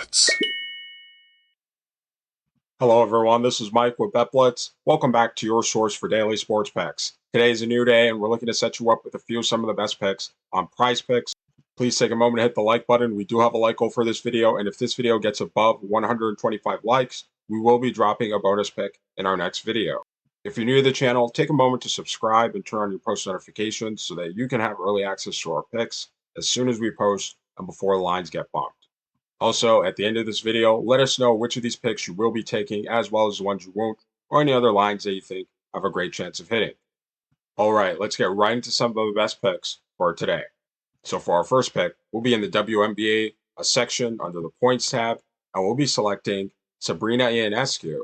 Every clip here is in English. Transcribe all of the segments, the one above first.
BetBlitz. Hello everyone, this is Mike with BetBlitz. Welcome back to your source for daily sports picks. Today is a new day and we're looking to set you up with some of the best picks on PrizePicks. Please take a moment to hit the like button. We do have a like goal for this video, and if this video gets above 125 likes, we will be dropping a bonus pick in our next video. If you're new to the channel, take a moment to subscribe and turn on your post notifications so that you can have early access to our picks as soon as we post and before the lines get bumped. Also, at the end of this video, let us know which of these picks you will be taking, as well as the ones you won't, or any other lines that you think have a great chance of hitting. Alright, let's get right into some of the best picks for today. So for our first pick, we'll be in the WNBA section under the points tab, and we'll be selecting Sabrina Ionescu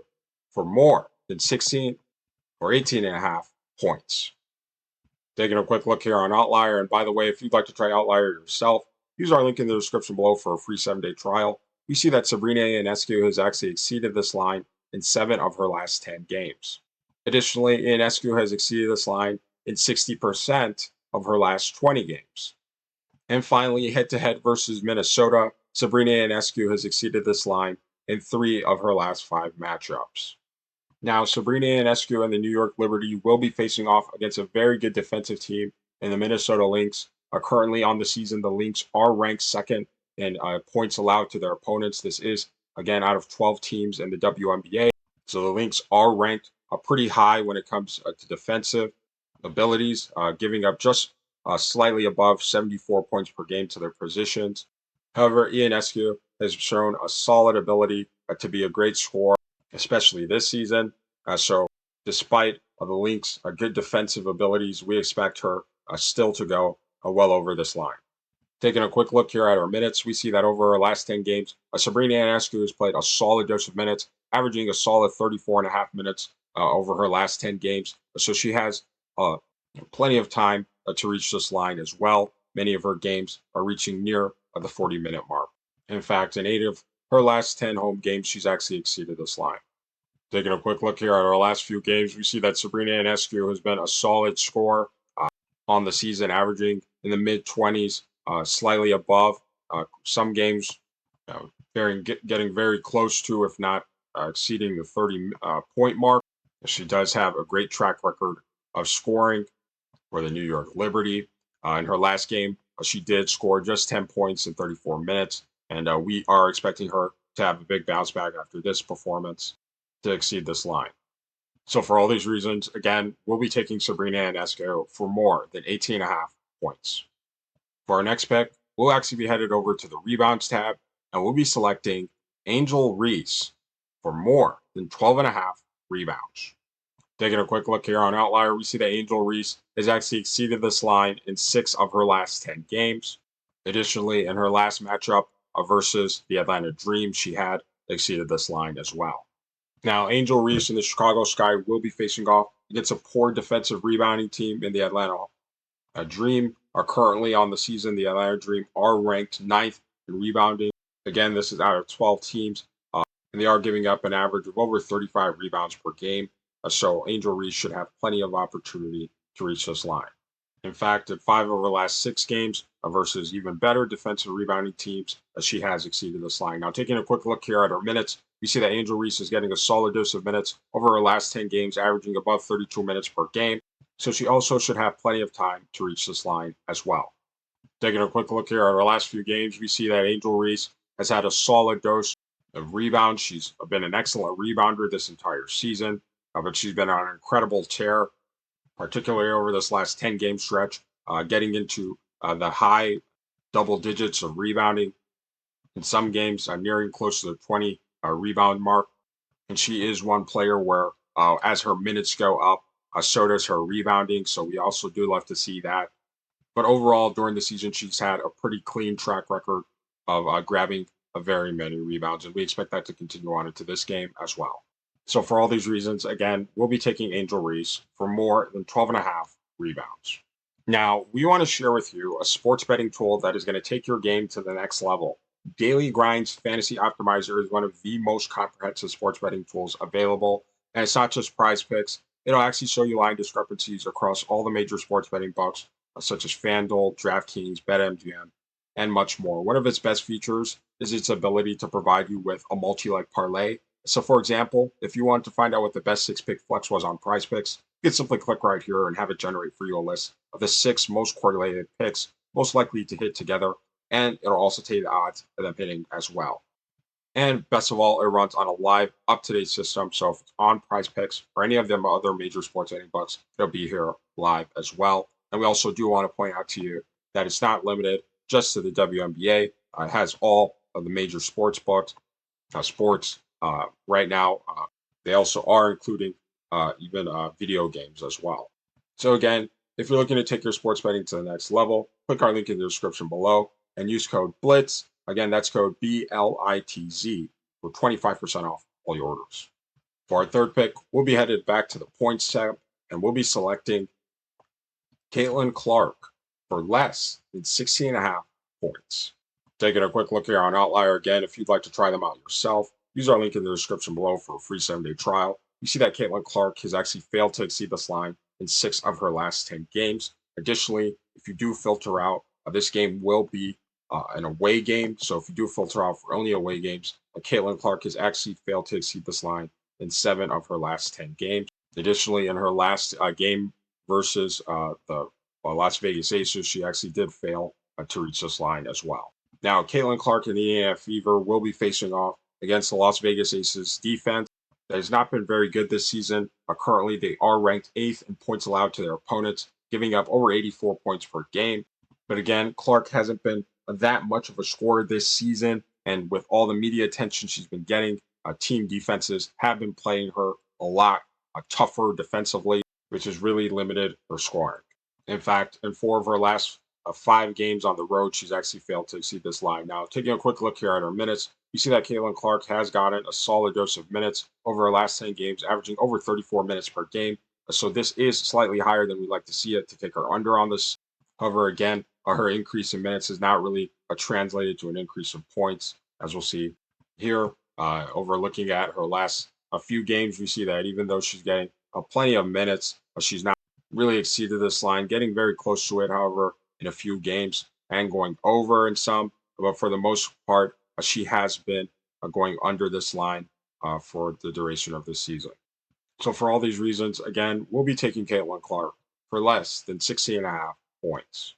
for more than 16 or 18.5 points. Taking a quick look here on Outlier, and by the way, if you'd like to try Outlier yourself, use our link in the description below for a free 7-day trial. We see that Sabrina Ionescu has actually exceeded this line in 7 of her last 10 games. Additionally, Ionescu has exceeded this line in 60% of her last 20 games. And finally, head-to-head versus Minnesota, Sabrina Ionescu has exceeded this line in 3 of her last 5 matchups. Now, Sabrina Ionescu and the New York Liberty will be facing off against a very good defensive team in the Minnesota Lynx. Currently on the season, the Lynx are ranked second in points allowed to their opponents. This is, again, out of 12 teams in the WNBA. So the Lynx are ranked pretty high when it comes to defensive abilities, giving up just slightly above 74 points per game to their positions. However, Ionescu has shown a solid ability to be a great scorer, especially this season. So despite the Lynx' good defensive abilities, we expect her still to go well over this line. Taking a quick look here at her minutes, we see that over her last 10 games, Sabrina Ionescu has played a solid dose of minutes, averaging a solid 34.5 minutes over her last 10 games. So she has plenty of time to reach this line as well. Many of her games are reaching near the 40-minute mark. In fact, in 8 of her last 10 home games, she's actually exceeded this line. Taking a quick look here at our last few games, we see that Sabrina Ionescu has been a solid scorer on the season, averaging in the mid-20s, slightly above. Some games getting very close to, if not exceeding the 30-point mark. She does have a great track record of scoring for the New York Liberty. In her last game, she did score just 10 points in 34 minutes, and we are expecting her to have a big bounce back after this performance to exceed this line. So for all these reasons, again, we'll be taking Sabrina Ionescu for more than 18.5 points. For our next pick, we'll actually be headed over to the rebounds tab, and we'll be selecting Angel Reese for more than 12.5 rebounds. Taking a quick look here on Outlier, we see that Angel Reese has actually exceeded this line in 6 of her last 10 games. Additionally, in her last matchup versus the Atlanta Dream, she had exceeded this line as well. Now, Angel Reese and the Chicago Sky will be facing off against a poor defensive rebounding team in the Atlanta Dream. Are currently on the season. The Atlanta Dream are ranked 9th in rebounding. Again, this is out of 12 teams, and they are giving up an average of over 35 rebounds per game. So Angel Reese should have plenty of opportunity to reach this line. In fact, in 5 of her last 6 games versus even better defensive rebounding teams, she has exceeded this line. Now, taking a quick look here at her minutes, we see that Angel Reese is getting a solid dose of minutes over her last 10 games, averaging above 32 minutes per game. So she also should have plenty of time to reach this line as well. Taking a quick look here at her last few games, we see that Angel Reese has had a solid dose of rebounds. She's been an excellent rebounder this entire season, but she's been on an incredible tear, particularly over this last 10-game stretch, getting into the high double digits of rebounding. In some games, nearing close to the 20 rebound mark. And she is one player where, as her minutes go up, so does her rebounding. So we also do love to see that. But overall, during the season, she's had a pretty clean track record of grabbing very many rebounds. And we expect that to continue on into this game as well. So for all these reasons, again, we'll be taking Angel Reese for more than 12.5 rebounds. Now, we want to share with you a sports betting tool that is going to take your game to the next level. Daily Grind's Fantasy Optimizer is one of the most comprehensive sports betting tools available. And it's not just PrizePicks. It'll actually show you line discrepancies across all the major sports betting books, such as FanDuel, DraftKings, BetMGM, and much more. One of its best features is its ability to provide you with a multi-leg parlay. So for example, if you want to find out what the best 6-pick flex was on PrizePicks, you can simply click right here and have it generate for you a list of the 6 most correlated picks most likely to hit together, and it'll also tell you the odds of them hitting as well. And best of all, it runs on a live, up-to-date system. So if it's on PrizePicks or any of them other major sports betting books, it'll be here live as well. And we also do want to point out to you that it's not limited just to the WNBA. It has all of the major sports books, right now. They also are including even video games as well. So again, if you're looking to take your sports betting to the next level, click our link in the description below and use code BLITZ. Again, that's code BLITZ for 25% off all your orders. For our third pick, we'll be headed back to the points tab, and we'll be selecting Caitlin Clark for less than 16.5 points. Taking a quick look here on Outlier again, if you'd like to try them out yourself, use our link in the description below for a free 7-day trial. You see that Caitlin Clark has actually failed to exceed this line in 6 of her last 10 games. Additionally, if you do filter out, this game will be an away game. So if you do filter out for only away games, Caitlin Clark has actually failed to exceed this line in 7 of her last 10 games. Additionally, in her last game versus the Las Vegas Aces, she actually did fail to reach this line as well. Now, Caitlin Clark and the Indiana Fever will be facing off against the Las Vegas Aces defense that has not been very good this season. Currently, they are ranked 8th in points allowed to their opponents, giving up over 84 points per game. But again, Clark hasn't been that much of a scorer this season, and with all the media attention she's been getting, team defenses have been playing her a lot tougher defensively, which has really limited her scoring. In fact, in 4 of her last 5 games on the road, she's actually failed to exceed this line. Now, taking a quick look here at her minutes, you see that Caitlin Clark has gotten a solid dose of minutes over her last 10 games, averaging over 34 minutes per game. So this is slightly higher than we'd like to see it to take her under on this. However, again, her increase in minutes is not really translated to an increase in points, as we'll see here. Over looking at her last few games, we see that even though she's getting plenty of minutes, she's not really exceeded this line, getting very close to it, however, in a few games and going over in some. But for the most part, she has been going under this line for the duration of this season. So for all these reasons, again, we'll be taking Caitlin Clark for less than 16.5 points.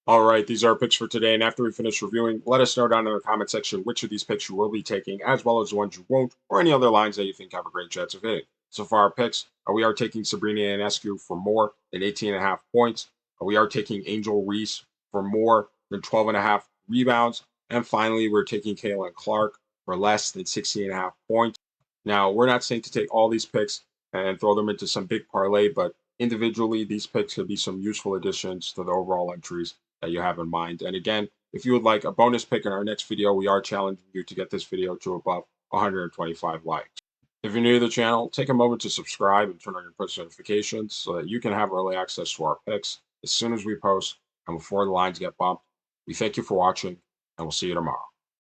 All right, these are our picks for today. And after we finish reviewing, let us know down in the comment section which of these picks you will be taking, as well as the ones you won't, or any other lines that you think have a great chance of hitting. So for our picks, we are taking Sabrina Ionescu for more than 18.5 points. We are taking Angel Reese for more than 12.5 rebounds. And finally, we're taking Caitlin Clark for less than 16.5 points. Now, we're not saying to take all these picks and throw them into some big parlay, but individually, these picks could be some useful additions to the overall entries that you have in mind. And again, if you would like a bonus pick in our next video, we are challenging you to get this video to above 125 likes. If you're new to the channel, take a moment to subscribe and turn on your post notifications so that you can have early access to our picks as soon as we post and before the lines get bumped. We thank you for watching, and we'll see you tomorrow.